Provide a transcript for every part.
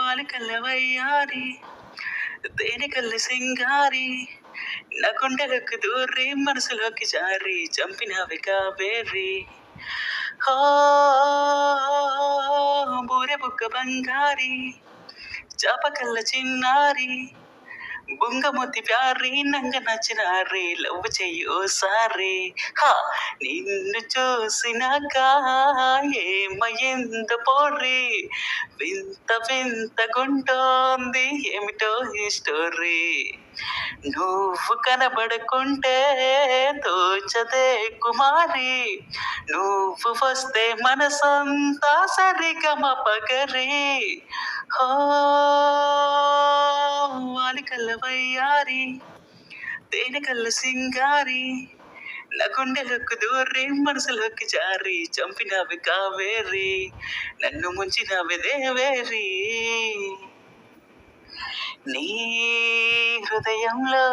అలకల్ల వయ్యారి తేనెకల్ల సింగారి నా గుండెలకు దూరి మనసులోకి జారి చంపినవి కావేరి బూరె బుగ్గ బంగారి చాపకల్ల చిన్నారి బుంగమూతి ప్యారి నంగ నచ్చినారి లవ్ చెయ్యి ఓసారి హా నిన్ను చూసినాక ఏమయ్యింద పోరి వింత వింత గుంటోంది ఏమిటో ఈ స్టోరీ నువ్వు కనబడుకుంటే తోచదే కుమారి నువ్వు వస్తే మనసంతా సరిగమ పగరి వాలికల్ల వయ్యారి తేనెకల్ల సింగారి నా గుండెలకు దూరి మనసులోకి జారి చంపినవి కావేరి నన్ను ముంచినవి దేవేరి నీ హృదయంలో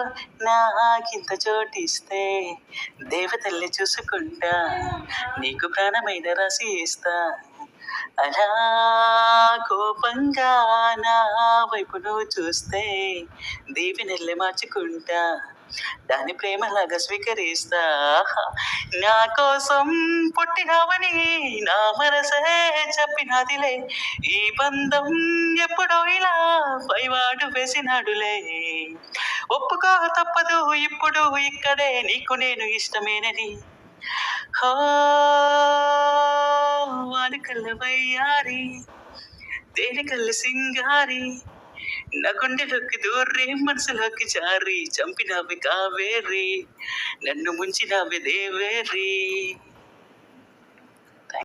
నాకింత చోటిస్తే దేవతల్లి చూసుకుంటా నీకు ప్రాణమైన రాసి ఇస్తా అలా కోపంగా నా వైపు నువ్వు చూస్తే దీవెనెల్లి మార్చుకుంటా దాని ప్రేమలాగా స్వీకరిస్తా నా కోసం పుట్టినవని నా మనసే చెప్పినదిలే ఈ బంధం ఎప్పుడో ఇలా పైవాడు వేసినాడులే ఒప్పుకో తప్పదు ఇప్పుడు ఇక్కడే నీకు నేను ఇష్టమేనని వాలికల్ల వయ్యారి తేలికల్ల సింగారి నా గుండెలోకి దూరి మనసులోకి జారి చంపినవి కావేరి నన్ను ముంచినవి దేవేరి